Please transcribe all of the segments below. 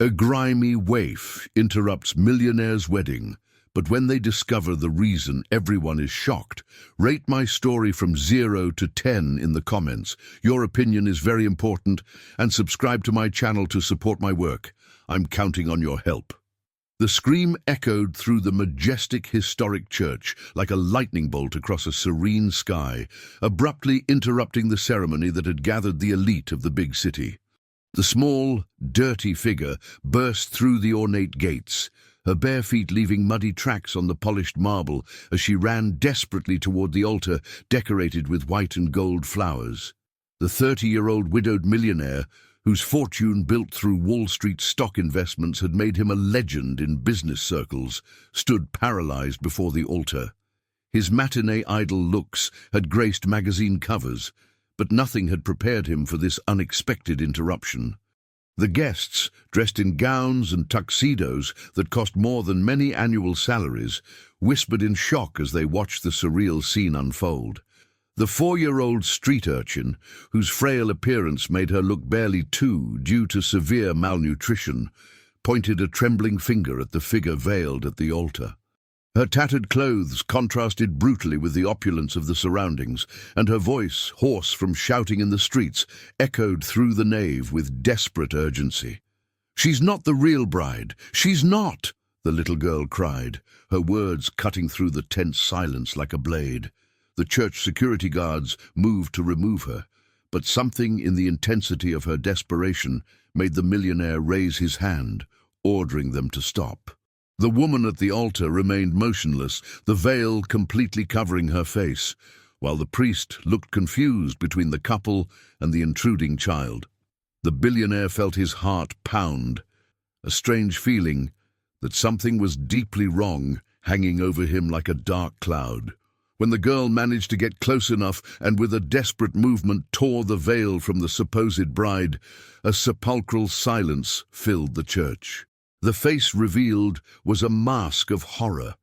A grimy waif interrupts Millionaire's wedding, but when they discover the reason, everyone is shocked. Rate my story from 0 to 10 in the comments. Your opinion is very important, and subscribe to my channel to support my work. I'm counting on your help. The scream echoed through the majestic historic church like a lightning bolt across a serene sky, abruptly interrupting the ceremony that had gathered the elite of the big city. The small, dirty figure burst through the ornate gates, her bare feet leaving muddy tracks on the polished marble as she ran desperately toward the altar decorated with white and gold flowers. The 30-year-old widowed millionaire, whose fortune built through Wall Street stock investments had made him a legend in business circles, stood paralyzed before the altar. His matinee idol looks had graced magazine covers, but nothing had prepared him for this unexpected interruption. The guests, dressed in gowns and tuxedos that cost more than many annual salaries, whispered in shock as they watched the surreal scene unfold. The 4-year-old street urchin, whose frail appearance made her look barely 2 due to severe malnutrition, pointed a trembling finger at the figure veiled at the altar. Her tattered clothes contrasted brutally with the opulence of the surroundings, and her voice, hoarse from shouting in the streets, echoed through the nave with desperate urgency. "She's not the real bride! She's not!" the little girl cried, her words cutting through the tense silence like a blade. The church security guards moved to remove her, but something in the intensity of her desperation made the millionaire raise his hand, ordering them to stop. The woman at the altar remained motionless, the veil completely covering her face, while the priest looked confused between the couple and the intruding child. The billionaire felt his heart pound, a strange feeling that something was deeply wrong hanging over him like a dark cloud. When the girl managed to get close enough and with a desperate movement tore the veil from the supposed bride, a sepulchral silence filled the church. The face revealed was a mask of horror.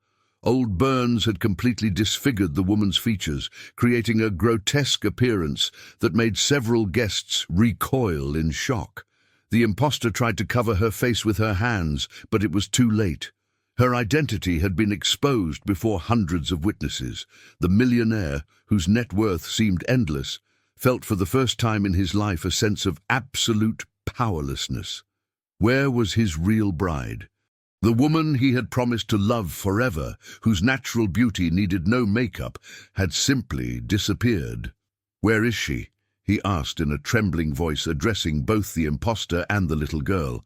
Old burns had completely disfigured the woman's features, creating a grotesque appearance that made several guests recoil in shock. The impostor tried to cover her face with her hands, but it was too late. Her identity had been exposed before hundreds of witnesses. The millionaire, whose net worth seemed endless, felt for the first time in his life a sense of absolute powerlessness. Where was his real bride? The woman he had promised to love forever, whose natural beauty needed no makeup, had simply disappeared. "Where is she?" he asked in a trembling voice, addressing both the impostor and the little girl.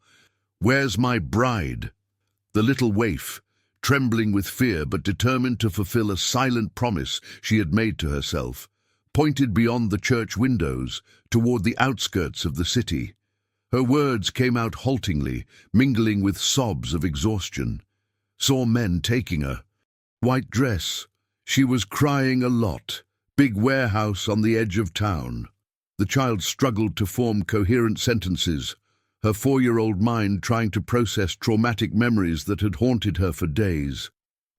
"Where's my bride?" The little waif, trembling with fear but determined to fulfill a silent promise she had made to herself, pointed beyond the church windows toward the outskirts of the city. Her words came out haltingly, mingling with sobs of exhaustion. "Saw men taking her. White dress. She was crying a lot. Big warehouse on the edge of town." The child struggled to form coherent sentences, her 4-year-old mind trying to process traumatic memories that had haunted her for days.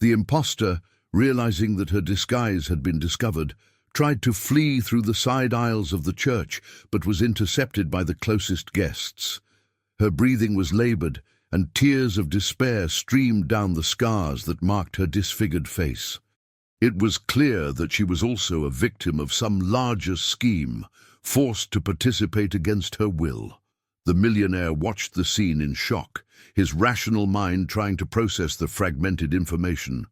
The impostor, realizing that her disguise had been discovered, tried to flee through the side aisles of the church, but was intercepted by the closest guests. Her breathing was labored, and tears of despair streamed down the scars that marked her disfigured face. It was clear that she was also a victim of some larger scheme, forced to participate against her will. The millionaire watched the scene in shock, his rational mind trying to process the fragmented information.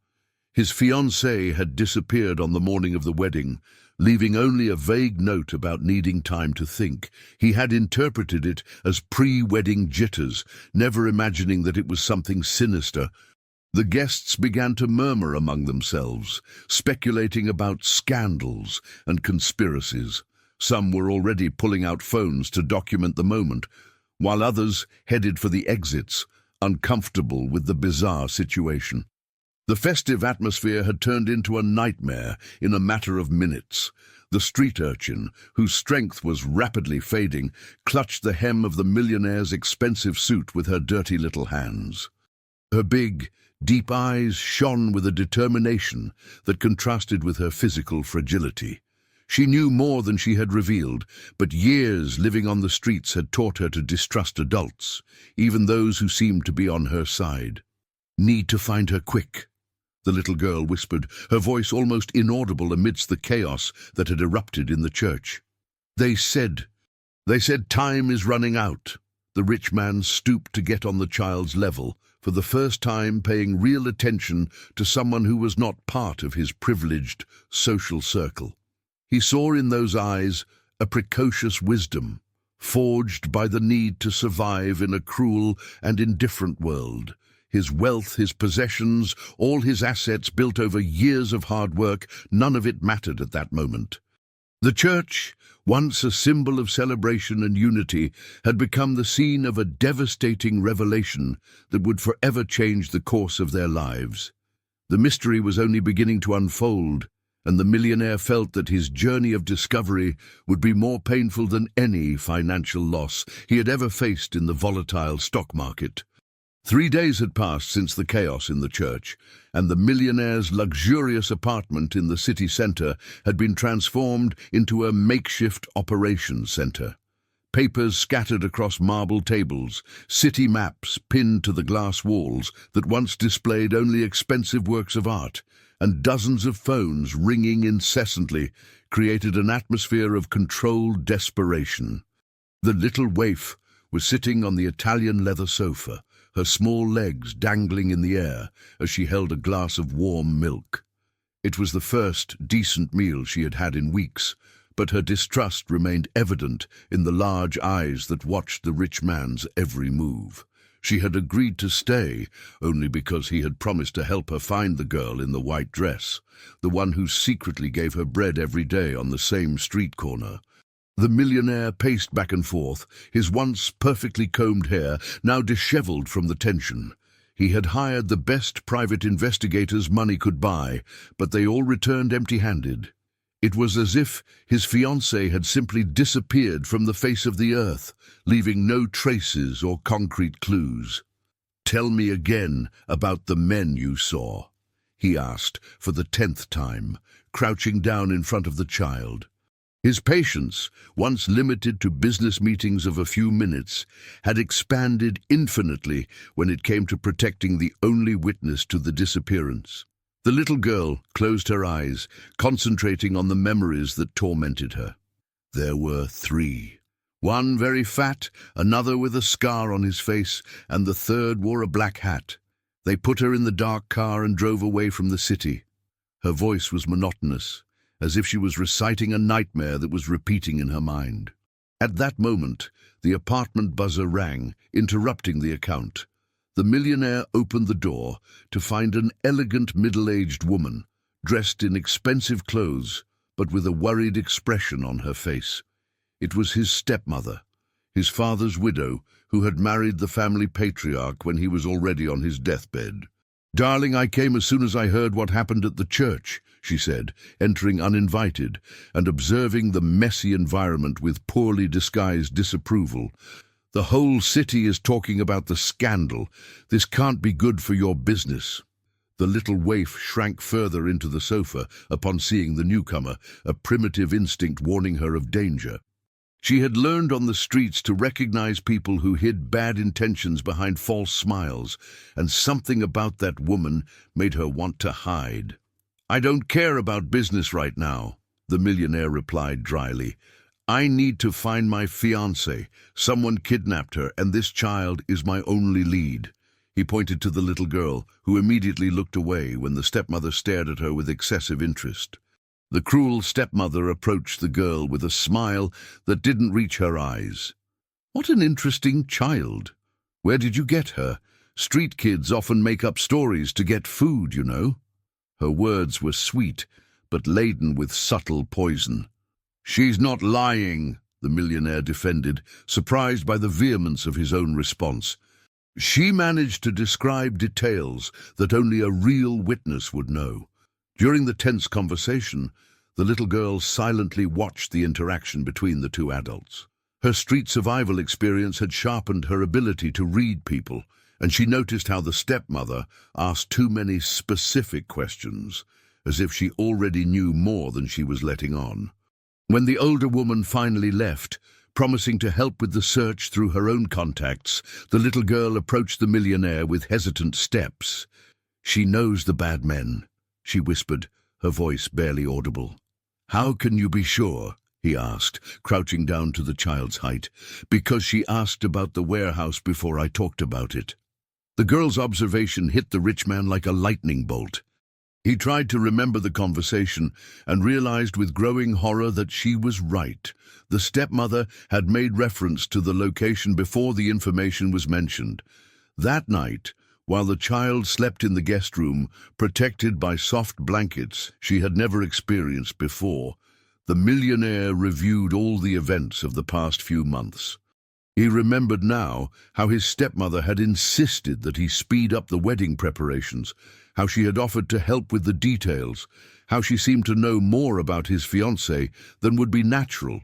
His fiancée had disappeared on the morning of the wedding, leaving only a vague note about needing time to think. He had interpreted it as pre-wedding jitters, never imagining that it was something sinister. The guests began to murmur among themselves, speculating about scandals and conspiracies. Some were already pulling out phones to document the moment, while others headed for the exits, uncomfortable with the bizarre situation. The festive atmosphere had turned into a nightmare in a matter of minutes. The street urchin, whose strength was rapidly fading, clutched the hem of the millionaire's expensive suit with her dirty little hands. Her big, deep eyes shone with a determination that contrasted with her physical fragility. She knew more than she had revealed, but years living on the streets had taught her to distrust adults, even those who seemed to be on her side. "Need to find her quick," the little girl whispered, her voice almost inaudible amidst the chaos that had erupted in the church. They said time is running out." The rich man stooped to get on the child's level, for the first time paying real attention to someone who was not part of his privileged social circle. He saw in those eyes a precocious wisdom, forged by the need to survive in a cruel and indifferent world. His wealth, his possessions, all his assets built over years of hard work, none of it mattered at that moment. The church, once a symbol of celebration and unity, had become the scene of a devastating revelation that would forever change the course of their lives. The mystery was only beginning to unfold, and the millionaire felt that his journey of discovery would be more painful than any financial loss he had ever faced in the volatile stock market. 3 days had passed since the chaos in the church, and the millionaire's luxurious apartment in the city centre had been transformed into a makeshift operations centre. Papers scattered across marble tables, city maps pinned to the glass walls that once displayed only expensive works of art, and dozens of phones ringing incessantly created an atmosphere of controlled desperation. The little waif was sitting on the Italian leather sofa, her small legs dangling in the air as she held a glass of warm milk. It was the first decent meal she had had in weeks, but her distrust remained evident in the large eyes that watched the rich man's every move. She had agreed to stay only because he had promised to help her find the girl in the white dress, the one who secretly gave her bread every day on the same street corner. The millionaire paced back and forth, his once perfectly combed hair now disheveled from the tension. He had hired the best private investigators money could buy, but they all returned empty-handed. It was as if his fiancée had simply disappeared from the face of the earth, leaving no traces or concrete clues. "Tell me again about the men you saw," he asked for the 10th time, crouching down in front of the child. His patience, once limited to business meetings of a few minutes, had expanded infinitely when it came to protecting the only witness to the disappearance. The little girl closed her eyes, concentrating on the memories that tormented her. There were 3. One very fat, another with a scar on his face, and the third wore a black hat. They put her in the dark car and drove away from the city. Her voice was monotonous, as if she was reciting a nightmare that was repeating in her mind. At that moment, the apartment buzzer rang, interrupting the account. The millionaire opened the door to find an elegant middle-aged woman, dressed in expensive clothes, but with a worried expression on her face. It was his stepmother, his father's widow, who had married the family patriarch when he was already on his deathbed. "Darling, I came as soon as I heard what happened at the church," she said, entering uninvited and observing the messy environment with poorly disguised disapproval. "The whole city is talking about the scandal. This can't be good for your business." The little waif shrank further into the sofa upon seeing the newcomer, a primitive instinct warning her of danger. She had learned on the streets to recognize people who hid bad intentions behind false smiles, and something about that woman made her want to hide. "I don't care about business right now," the millionaire replied dryly. "I need to find my fiancée. Someone kidnapped her, and this child is my only lead." He pointed to the little girl, who immediately looked away when the stepmother stared at her with excessive interest. The cruel stepmother approached the girl with a smile that didn't reach her eyes. "What an interesting child. Where did you get her? Street kids often make up stories to get food, you know." Her words were sweet, but laden with subtle poison. "She's not lying," the millionaire defended, surprised by the vehemence of his own response. "She managed to describe details that only a real witness would know." During the tense conversation, the little girl silently watched the interaction between the two adults. Her street survival experience had sharpened her ability to read people, and she noticed how the stepmother asked too many specific questions, as if she already knew more than she was letting on. When the older woman finally left, promising to help with the search through her own contacts, the little girl approached the millionaire with hesitant steps. "She knows the bad men," she whispered, her voice barely audible. "How can you be sure?" he asked, crouching down to the child's height. "Because she asked about the warehouse before I talked about it." The girl's observation hit the rich man like a lightning bolt. He tried to remember the conversation and realized with growing horror that she was right. The stepmother had made reference to the location before the information was mentioned. That night, while the child slept in the guest room, protected by soft blankets she had never experienced before, the millionaire reviewed all the events of the past few months. He remembered now how his stepmother had insisted that he speed up the wedding preparations, how she had offered to help with the details, how she seemed to know more about his fiancé than would be natural.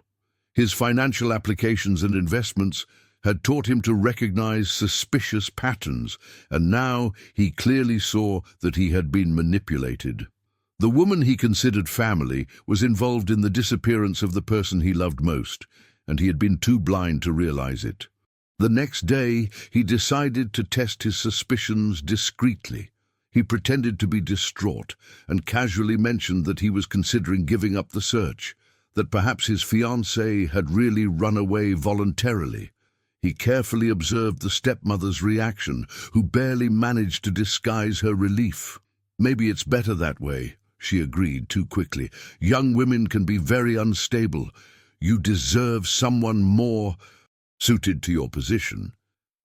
His financial applications and investments had taught him to recognize suspicious patterns, and now he clearly saw that he had been manipulated. The woman he considered family was involved in the disappearance of the person he loved most, and he had been too blind to realize it. The next day, he decided to test his suspicions discreetly. He pretended to be distraught and casually mentioned that he was considering giving up the search, that perhaps his fiancée had really run away voluntarily. He carefully observed the stepmother's reaction, who barely managed to disguise her relief. "Maybe it's better that way," she agreed too quickly. "Young women can be very unstable. You deserve someone more suited to your position."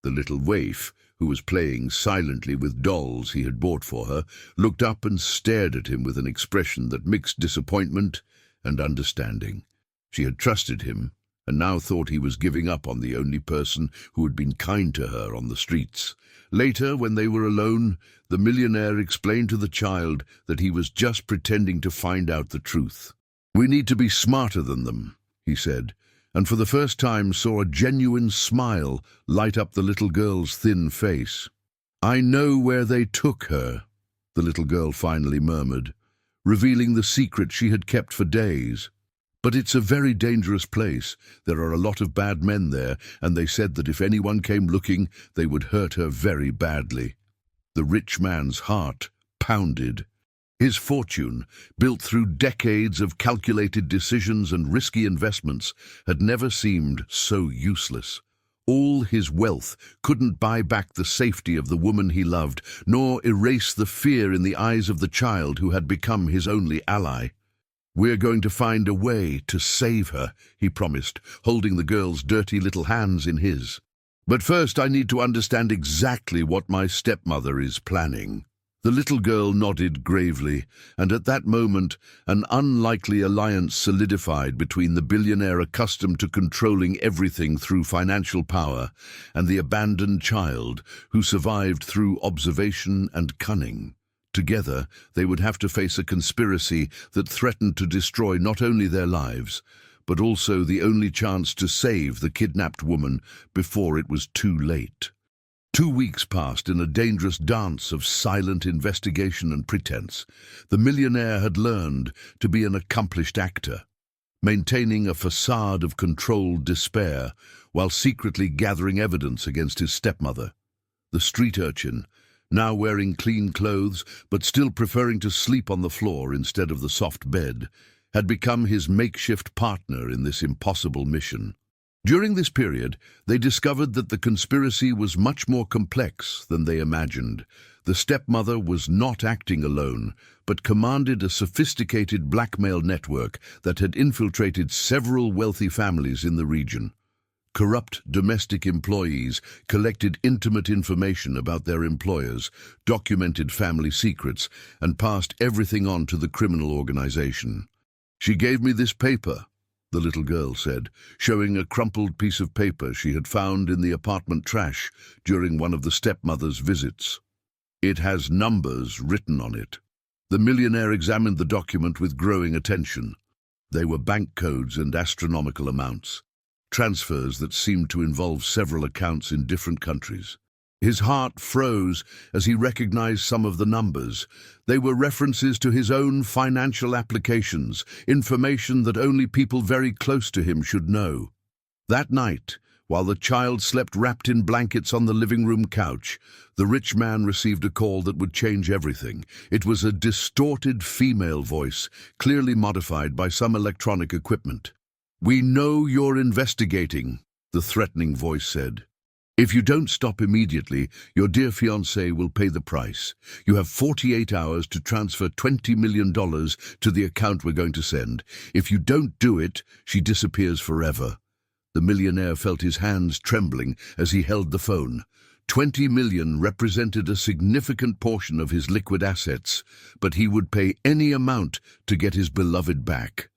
The little waif, who was playing silently with dolls he had bought for her, looked up and stared at him with an expression that mixed disappointment and understanding. She had trusted him, and now thought he was giving up on the only person who had been kind to her on the streets. Later, when they were alone, the millionaire explained to the child that he was just pretending to find out the truth. "We need to be smarter than them," he said, and for the first time saw a genuine smile light up the little girl's thin face. "I know where they took her," the little girl finally murmured, revealing the secret she had kept for days. "But it's a very dangerous place. There are a lot of bad men there, and they said that if anyone came looking, they would hurt her very badly." The rich man's heart pounded. His fortune, built through decades of calculated decisions and risky investments, had never seemed so useless. All his wealth couldn't buy back the safety of the woman he loved, nor erase the fear in the eyes of the child who had become his only ally. "We're going to find a way to save her," he promised, holding the girl's dirty little hands in his. "But first I need to understand exactly what my stepmother is planning." The little girl nodded gravely, and at that moment an unlikely alliance solidified between the billionaire accustomed to controlling everything through financial power and the abandoned child who survived through observation and cunning. Together, they would have to face a conspiracy that threatened to destroy not only their lives, but also the only chance to save the kidnapped woman before it was too late. 2 weeks passed in a dangerous dance of silent investigation and pretense. The millionaire had learned to be an accomplished actor, maintaining a facade of controlled despair while secretly gathering evidence against his stepmother. The street urchin, now wearing clean clothes but still preferring to sleep on the floor instead of the soft bed, had become his makeshift partner in this impossible mission. During this period, they discovered that the conspiracy was much more complex than they imagined. The stepmother was not acting alone, but commanded a sophisticated blackmail network that had infiltrated several wealthy families in the region. Corrupt domestic employees collected intimate information about their employers, documented family secrets, and passed everything on to the criminal organization. "She gave me this paper," the little girl said, showing a crumpled piece of paper she had found in the apartment trash during one of the stepmother's visits. "It has numbers written on it." The millionaire examined the document with growing attention. They were bank codes and astronomical amounts, transfers that seemed to involve several accounts in different countries. His heart froze as he recognized some of the numbers. They were references to his own financial applications, information that only people very close to him should know. That night, while the child slept wrapped in blankets on the living room couch, the rich man received a call that would change everything. It was a distorted female voice, clearly modified by some electronic equipment. "We know you're investigating," the threatening voice said. "If you don't stop immediately, your dear fiancé will pay the price. You have 48 hours to transfer $20 million to the account we're going to send. If you don't do it, she disappears forever." The millionaire felt his hands trembling as he held the phone. 20 million represented a significant portion of his liquid assets, but he would pay any amount to get his beloved back.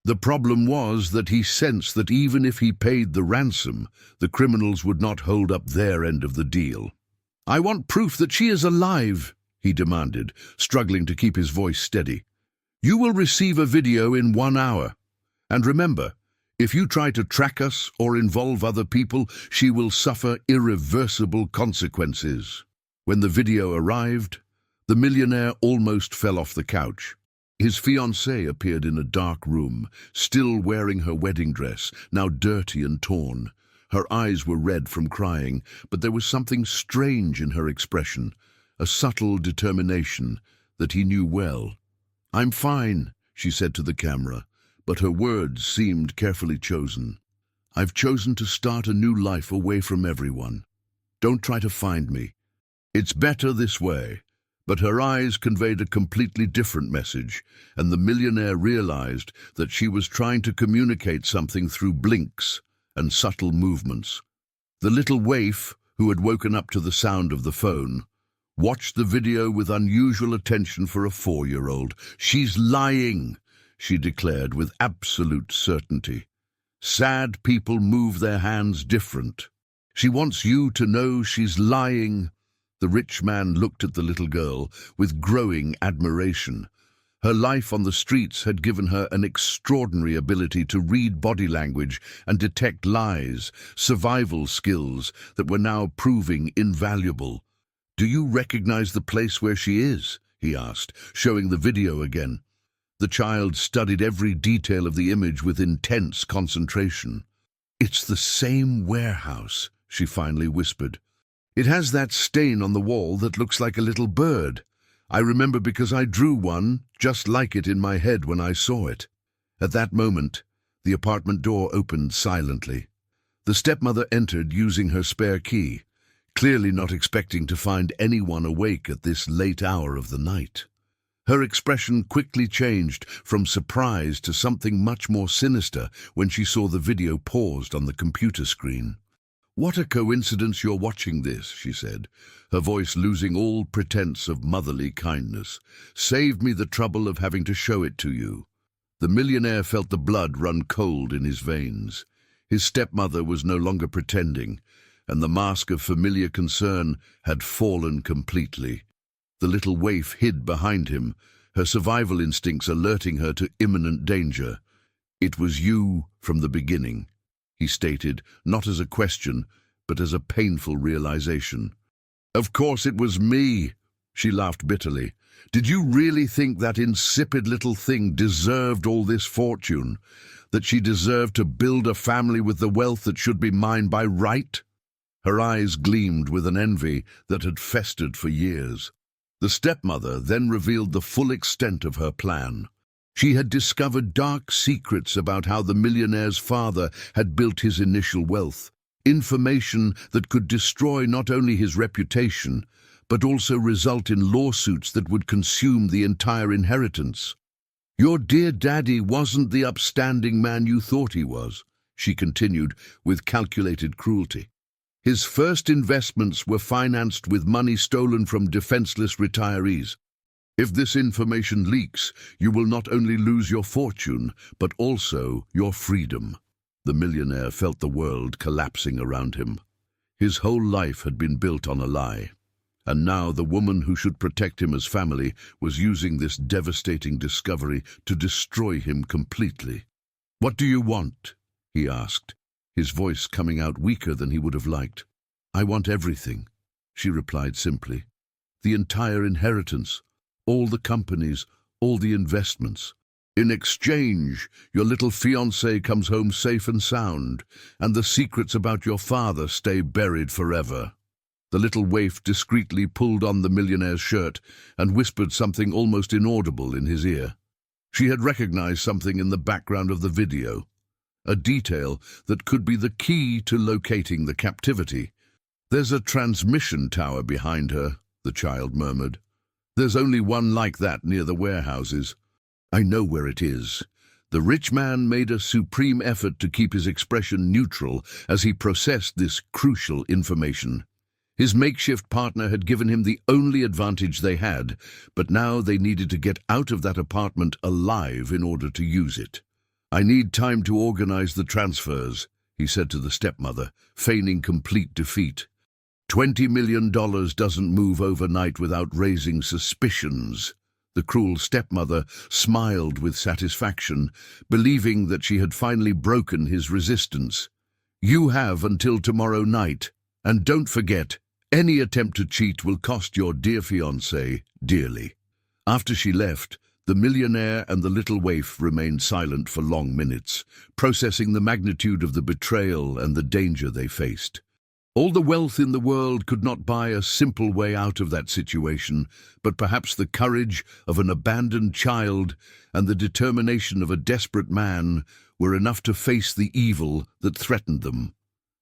The problem was that he sensed that even if he paid the ransom, the criminals would not hold up their end of the deal. "I want proof that she is alive," he demanded, struggling to keep his voice steady. "You will receive a video in 1 hour. And remember, if you try to track us or involve other people, she will suffer irreversible consequences." When the video arrived, the millionaire almost fell off the couch. His fiancée appeared in a dark room, still wearing her wedding dress, now dirty and torn. Her eyes were red from crying, but there was something strange in her expression, a subtle determination that he knew well. "I'm fine," she said to the camera, but her words seemed carefully chosen. "I've chosen to start a new life away from everyone. Don't try to find me. It's better this way." But her eyes conveyed a completely different message, and the millionaire realized that she was trying to communicate something through blinks and subtle movements. The little waif, who had woken up to the sound of the phone, watched the video with unusual attention for a 4-year-old. "She's lying," she declared with absolute certainty. "Sad people move their hands different. She wants you to know she's lying." The rich man looked at the little girl with growing admiration. Her life on the streets had given her an extraordinary ability to read body language and detect lies, survival skills that were now proving invaluable. "Do you recognize the place where she is?" he asked, showing the video again. The child studied every detail of the image with intense concentration. "It's the same warehouse," she finally whispered. "It has that stain on the wall that looks like a little bird. I remember because I drew one just like it in my head when I saw it." At that moment, the apartment door opened silently. The stepmother entered using her spare key, clearly not expecting to find anyone awake at this late hour of the night. Her expression quickly changed from surprise to something much more sinister when she saw the video paused on the computer screen. "What a coincidence you're watching this," she said, her voice losing all pretense of motherly kindness. "Saved me the trouble of having to show it to you." The millionaire felt the blood run cold in his veins. His stepmother was no longer pretending, and the mask of familiar concern had fallen completely. The little waif hid behind him, her survival instincts alerting her to imminent danger. "It was you from the beginning," he stated, not as a question, but as a painful realization. "Of course it was me," she laughed bitterly. "Did you really think that insipid little thing deserved all this fortune? That she deserved to build a family with the wealth that should be mine by right?" Her eyes gleamed with an envy that had festered for years. The stepmother then revealed the full extent of her plan. She had discovered dark secrets about how the millionaire's father had built his initial wealth, information that could destroy not only his reputation, but also result in lawsuits that would consume the entire inheritance. "Your dear daddy wasn't the upstanding man you thought he was," she continued with calculated cruelty. "His first investments were financed with money stolen from defenseless retirees. If this information leaks, you will not only lose your fortune, but also your freedom." The millionaire felt the world collapsing around him. His whole life had been built on a lie, and now the woman who should protect him as family was using this devastating discovery to destroy him completely. "What do you want?" he asked, his voice coming out weaker than he would have liked. "I want everything. she replied simply. The entire inheritance, all the companies, all the investments. In exchange, your little fiancé comes home safe and sound, and the secrets about your father stay buried forever. The little waif discreetly pulled on the millionaire's shirt and whispered something almost inaudible in his ear. She had recognized something in the background of the video, a detail that could be the key to locating the captivity. There's a transmission tower behind her, the child murmured. There's only one like that near the warehouses. I know where it is. The rich man made a supreme effort to keep his expression neutral as he processed this crucial information. His makeshift partner had given him the only advantage they had, but now they needed to get out of that apartment alive in order to use it. I need time to organize the transfers, he said to the stepmother, feigning complete defeat. $20 million doesn't move overnight without raising suspicions. The cruel stepmother smiled with satisfaction, believing that she had finally broken his resistance. You have until tomorrow night, and don't forget, any attempt to cheat will cost your dear fiancé dearly. After she left, the millionaire and the little waif remained silent for long minutes, processing the magnitude of the betrayal and the danger they faced. All the wealth in the world could not buy a simple way out of that situation, but perhaps the courage of an abandoned child and the determination of a desperate man were enough to face the evil that threatened them.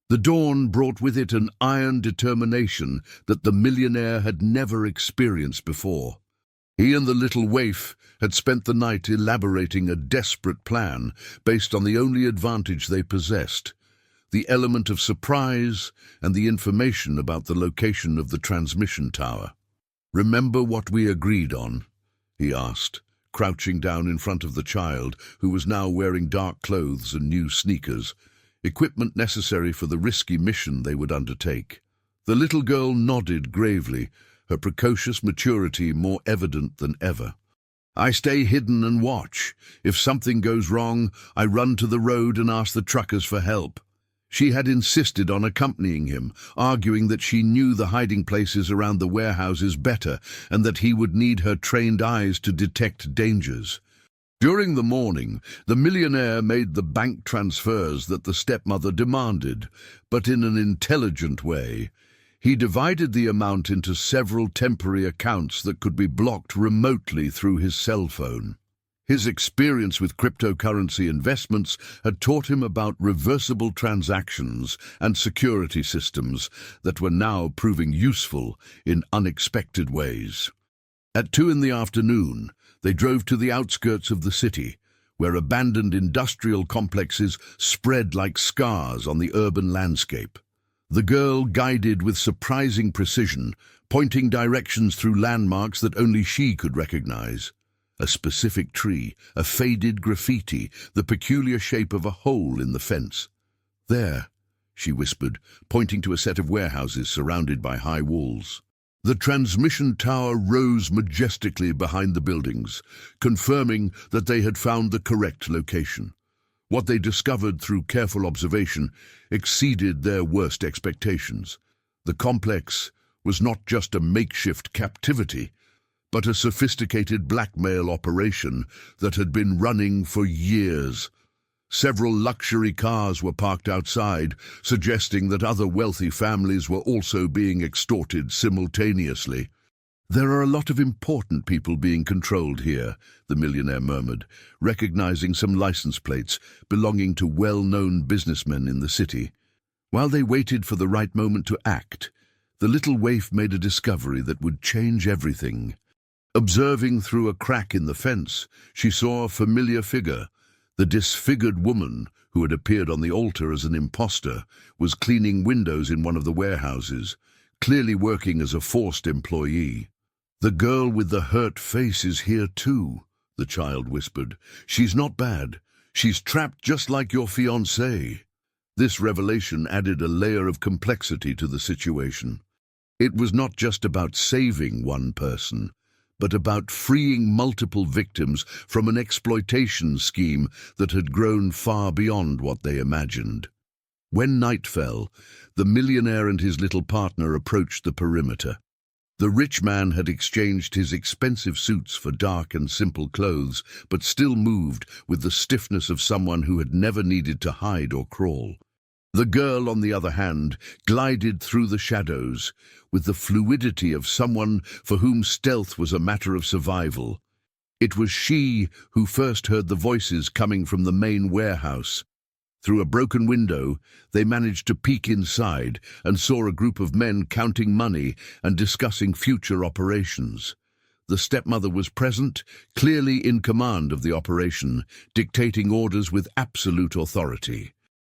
The dawn brought with it an iron determination that the millionaire had never experienced before. He and the little waif had spent the night elaborating a desperate plan based on the only advantage they possessed, the element of surprise and the information about the location of the transmission tower. Remember what we agreed on? He asked, crouching down in front of the child, who was now wearing dark clothes and new sneakers, equipment necessary for the risky mission they would undertake. The little girl nodded gravely, her precocious maturity more evident than ever. I stay hidden and watch. If something goes wrong, I run to the road and ask the truckers for help. She had insisted on accompanying him, arguing that she knew the hiding places around the warehouses better and that he would need her trained eyes to detect dangers. During the morning, the millionaire made the bank transfers that the stepmother demanded, but in an intelligent way. He divided the amount into several temporary accounts that could be blocked remotely through his cell phone. His experience with cryptocurrency investments had taught him about reversible transactions and security systems that were now proving useful in unexpected ways. At 2 in the afternoon, they drove to the outskirts of the city, where abandoned industrial complexes spread like scars on the urban landscape. The girl guided with surprising precision, pointing directions through landmarks that only she could recognize. A specific tree, a faded graffiti, the peculiar shape of a hole in the fence. There, she whispered, pointing to a set of warehouses surrounded by high walls. The transmission tower rose majestically behind the buildings, confirming that they had found the correct location. What they discovered through careful observation exceeded their worst expectations. The complex was not just a makeshift captivity, but a sophisticated blackmail operation that had been running for years. Several luxury cars were parked outside, suggesting that other wealthy families were also being extorted simultaneously. There are a lot of important people being controlled here, the millionaire murmured, recognizing some license plates belonging to well-known businessmen in the city. While they waited for the right moment to act, the little waif made a discovery that would change everything. Observing through a crack in the fence, she saw a familiar figure. The disfigured woman, who had appeared on the altar as an imposter, was cleaning windows in one of the warehouses, clearly working as a forced employee. The girl with the hurt face is here too, the child whispered. She's not bad. She's trapped just like your fiancé. This revelation added a layer of complexity to the situation. It was not just about saving one person, but about freeing multiple victims from an exploitation scheme that had grown far beyond what they imagined. When night fell, the millionaire and his little partner approached the perimeter. The rich man had exchanged his expensive suits for dark and simple clothes, but still moved with the stiffness of someone who had never needed to hide or crawl. The girl, on the other hand, glided through the shadows with the fluidity of someone for whom stealth was a matter of survival. It was she who first heard the voices coming from the main warehouse. Through a broken window, they managed to peek inside and saw a group of men counting money and discussing future operations. The stepmother was present, clearly in command of the operation, dictating orders with absolute authority.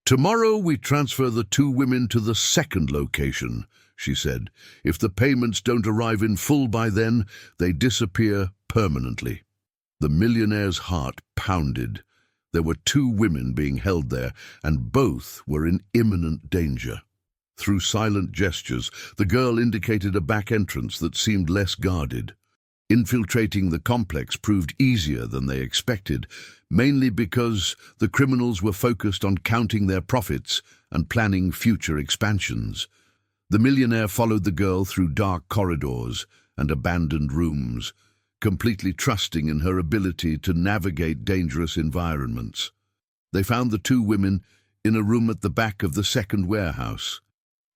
"Tomorrow we transfer the two women to the second location," she said. "If the payments don't arrive in full by then, they disappear permanently." The millionaire's heart pounded. There were two women being held there, and both were in imminent danger. Through silent gestures, the girl indicated a back entrance that seemed less guarded. Infiltrating the complex proved easier than they expected, mainly because the criminals were focused on counting their profits and planning future expansions. The millionaire followed the girl through dark corridors and abandoned rooms, completely trusting in her ability to navigate dangerous environments. They found the two women in a room at the back of the second warehouse.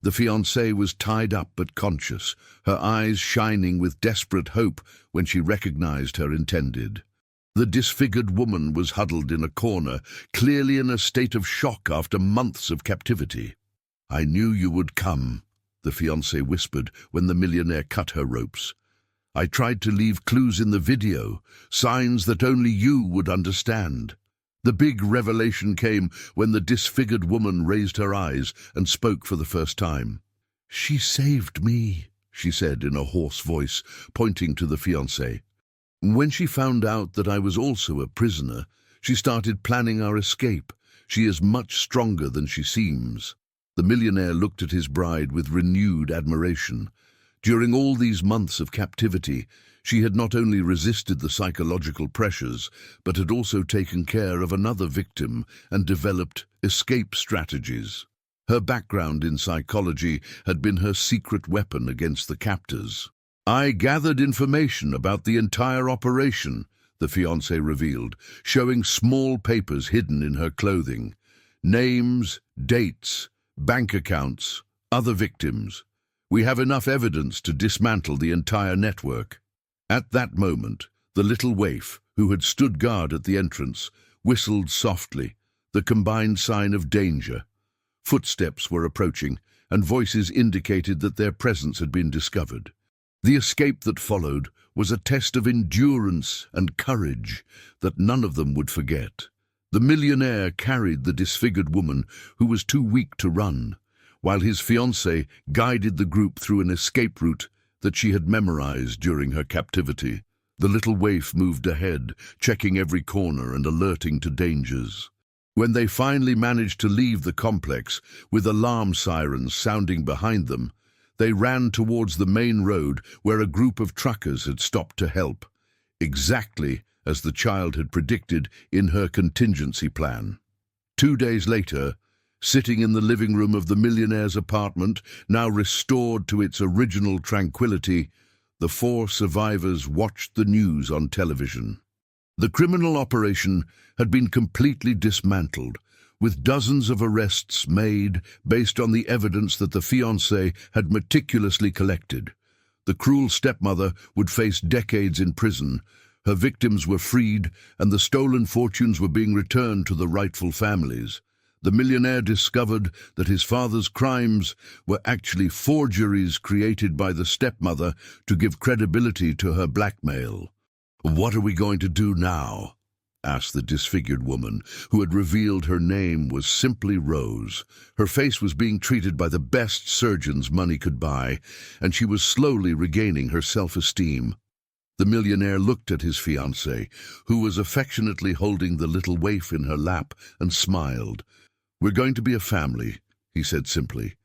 The fiancée was tied up but conscious, her eyes shining with desperate hope when she recognized her intended. The disfigured woman was huddled in a corner, clearly in a state of shock after months of captivity. "I knew you would come," the fiancée whispered when the millionaire cut her ropes. "I tried to leave clues in the video, signs that only you would understand." The big revelation came when the disfigured woman raised her eyes and spoke for the first time. "She saved me," she said in a hoarse voice, pointing to the fiancé. "When she found out that I was also a prisoner, she started planning our escape. She is much stronger than she seems." The millionaire looked at his bride with renewed admiration. During all these months of captivity, she had not only resisted the psychological pressures, but had also taken care of another victim and developed escape strategies. Her background in psychology had been her secret weapon against the captors. "I gathered information about the entire operation," the fiancé revealed, showing small papers hidden in her clothing. "Names, dates, bank accounts, other victims. We have enough evidence to dismantle the entire network." At that moment, the little waif, who had stood guard at the entrance, whistled softly, the combined sign of danger. Footsteps were approaching, and voices indicated that their presence had been discovered. The escape that followed was a test of endurance and courage that none of them would forget. The millionaire carried the disfigured woman, who was too weak to run, while his fiancée guided the group through an escape route that she had memorized during her captivity. The little waif moved ahead, checking every corner and alerting to dangers. When they finally managed to leave the complex, with alarm sirens sounding behind them, they ran towards the main road where a group of truckers had stopped to help, exactly as the child had predicted in her contingency plan. 2 days later, sitting in the living room of the millionaire's apartment, now restored to its original tranquility, the 4 survivors watched the news on television. The criminal operation had been completely dismantled, with dozens of arrests made based on the evidence that the fiancé had meticulously collected. The cruel stepmother would face decades in prison, her victims were freed, and the stolen fortunes were being returned to the rightful families. The millionaire discovered that his father's crimes were actually forgeries created by the stepmother to give credibility to her blackmail. "What are we going to do now?" asked the disfigured woman, who had revealed her name was simply Rose. Her face was being treated by the best surgeons money could buy, and she was slowly regaining her self-esteem. The millionaire looked at his fiancée, who was affectionately holding the little waif in her lap, and smiled. "We're going to be a family," he said simply.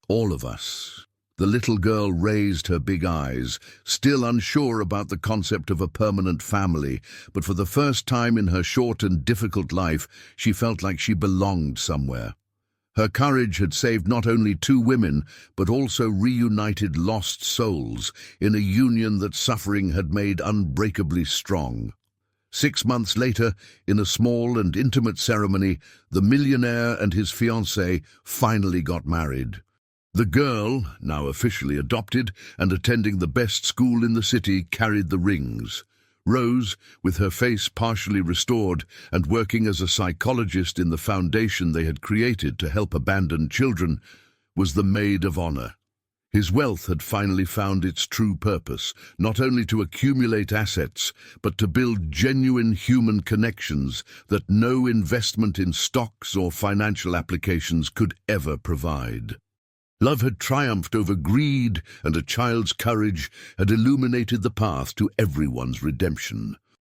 "All of us." The little girl raised her big eyes, still unsure about the concept of a permanent family, but for the first time in her short and difficult life, she felt like she belonged somewhere. Her courage had saved not only two women, but also reunited lost souls in a union that suffering had made unbreakably strong. 6 months later, in a small and intimate ceremony, the millionaire and his fiancée finally got married. The girl, now officially adopted and attending the best school in the city, carried the rings. Rose, with her face partially restored and working as a psychologist in the foundation they had created to help abandoned children, was the maid of honor. His wealth had finally found its true purpose, not only to accumulate assets, but to build genuine human connections that no investment in stocks or financial applications could ever provide. Love had triumphed over greed, and a child's courage had illuminated the path to everyone's redemption.